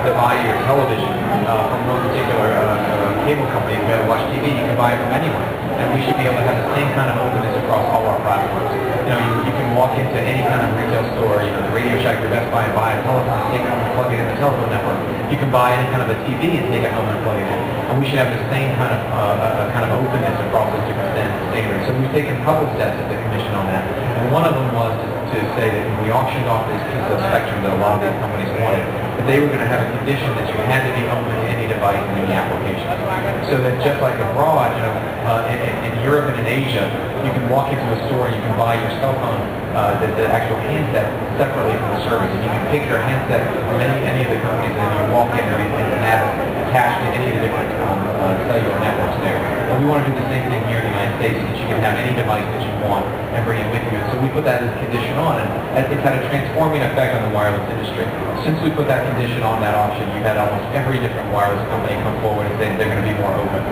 have to buy your television from one particular cable company to watch TV. You can buy it from anyone. And we should be able to have the same kind of openness across all our platforms. You can walk into any kind of retail store, the Radio Shack, your Best Buy, and buy a telephone, take it home and plug it in the telephone network. You can buy any kind of a TV and take it home and plug it in. And we should have the same kind of openness across those different standards. So we've taken a couple steps at the Commission on that. And one of them was to say that when we auctioned off this piece of spectrum that a lot of these companies wanted, that they were going to have a condition that you had to be open to any device and any application. So that just like abroad, in Europe and in Asia, you can walk into a store and you can buy your cell phone, the actual handset, separately from the service. And you can pick your handset from any of the companies and you walk in there and have it attached to any of the different cellular networks there. And we want to do the same thing here in the United States so that you can have any device that you want and bring it with you. So we put that as a condition on, and it's had a transforming effect on the wireless industry. Since we put that condition on that auction, you've had almost every different wireless company come forward and say they're going to be more open.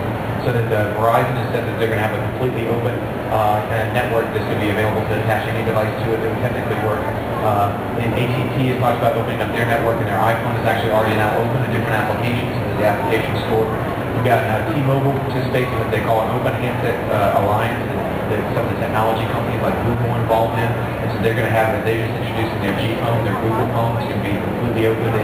So that Verizon has said that they're going to have a completely open network that's going to be available to attach any device to it that would technically work. And AT&T has talked about opening up their network, and their iPhone is actually already now open to different applications into the application store. We've got T-Mobile participating in what they call an open handset alliance, and some of the technology companies like Google involved in. And so they're going to have, they're just introducing their G phone, their Google phone. It's going to be completely open to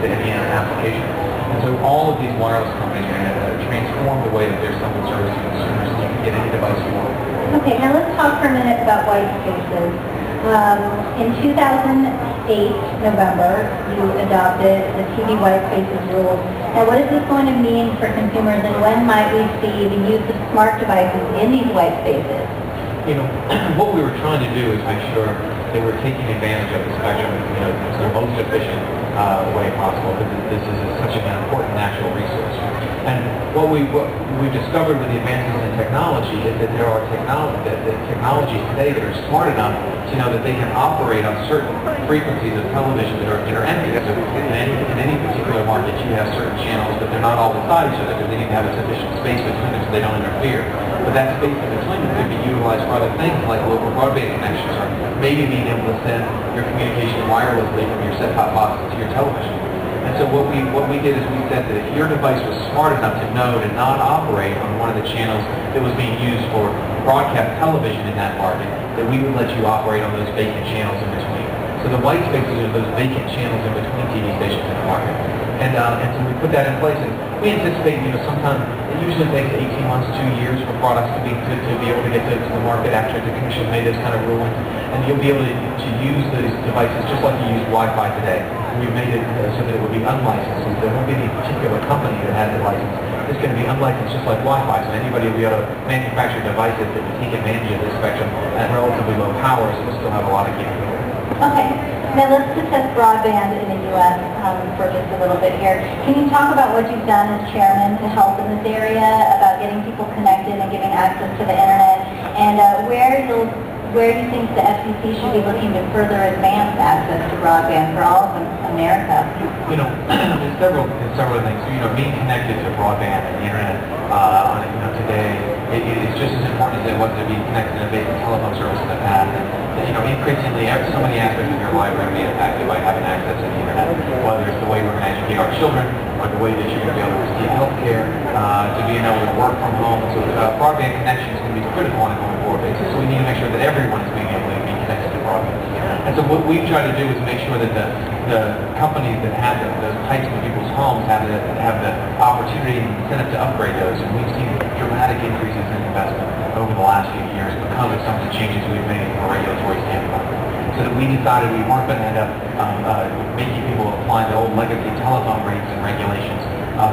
any application. And so all of these wireless companies are going to transform the way that they're selling service to consumers, so you can get any device you want. Okay, now let's talk for a minute about white spaces. In 2008, November, you adopted the TV white spaces rules. Now, what is this going to mean for consumers, and when might we see the use of smart devices in these white spaces? What we were trying to do is make sure that we're taking advantage of the spectrum in the most efficient way possible, because this is such an important natural resource. And what we've discovered with the advances in technology is that there are technologies today that are smart enough to know that they can operate on certain frequencies of television that are empty. So in any particular market, you have certain channels, but they're not all beside each other because they need to have a sufficient space between them so they don't interfere. But that space in between them could be utilized for other things like local broadband connections, or maybe being able to send your communication wirelessly from your set-top box to your television. And so what we did is we said that if your device was smart enough to know to not operate on one of the channels that was being used for broadcast television in that market, that we would let you operate on those vacant channels in between. So the white spaces are those vacant channels in between TV stations in the market. And so we put that in place, and we anticipate, sometime, it usually takes 18 months, 2 years for products to be able to get to the market after the Commission made this kind of ruling. And you'll be able to use those devices just like you use Wi-Fi today. We've made it so that it would be unlicensed. So there won't be any particular company that has it licensed. It's going to be unlicensed just like Wi-Fi. So anybody will be able to manufacture devices that will take advantage of this spectrum at relatively low power, so we'll still have a lot of capability. Okay. Now let's discuss broadband in the U.S. For just a little bit here. Can you talk about what you've done as chairman to help in this area, about getting people connected and giving access to the internet, and where do you think the FCC should be looking to further advance access to broadband for all of America? There's several things. Being connected to broadband and the internet today, it's just as important as it was to be connected to a basic telephone service in the past. Increasingly, so many aspects of your life are going to be impacted by having access to the internet, whether it's the way we're going to educate our children, or the way that you're going to be able to receive health care, to being able to work from home. So broadband connection is going to be critical on a going forward basis. So we need to make sure that everyone is being able to be connected to broadband. And so what we've tried to do is make sure that the companies that have those pipes in people's homes have the opportunity and incentive to upgrade those. And we've seen dramatic increases in investment over the last few years because of some of the changes we've made from a regulatory standpoint. So that we decided we weren't going to end up making people apply the old legacy telephone rates and regulations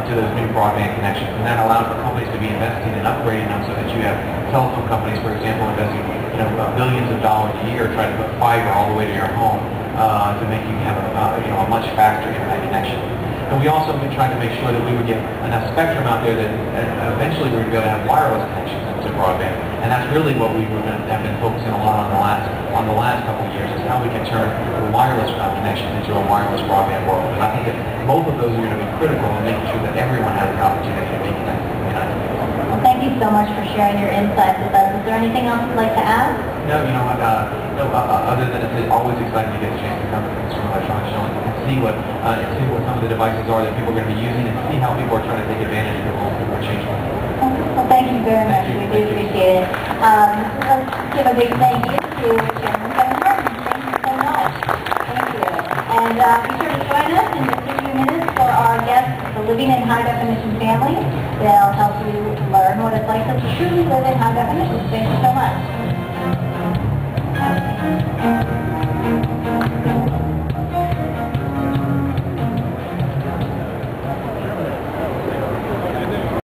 to those new broadband connections. And that allowed for companies to be investing and upgrading them so that you have telephone companies, for example, investing billions of dollars a year trying to put fiber all the way to your home to make you have a much faster internet connection. And we also have been trying to make sure that we would get enough spectrum out there that eventually we would be able to have wireless connections into broadband. And that's really what we have been focusing a lot on the last couple of years, is how we can turn the wireless connection into a wireless broadband world. And I think that both of those are going to be critical in making sure that everyone has the opportunity to be connected to the United States. Well, thank you so much for sharing your insights with us. Is there anything else you'd like to add? No, other than it's always exciting to get a chance to come to the Consumer Electronics Show and see what some of the devices are that people are going to be using and see how people are trying to take advantage of the change. Well, thank you very much. We do appreciate it. Let's give a big thank you to Chairman Kevin Martin. Thank you so much. Thank you. And be sure to join us in just a few minutes for our guests, the Living in High Definition family. They'll help you learn what it's like to truly live in high definition. Thank you so much.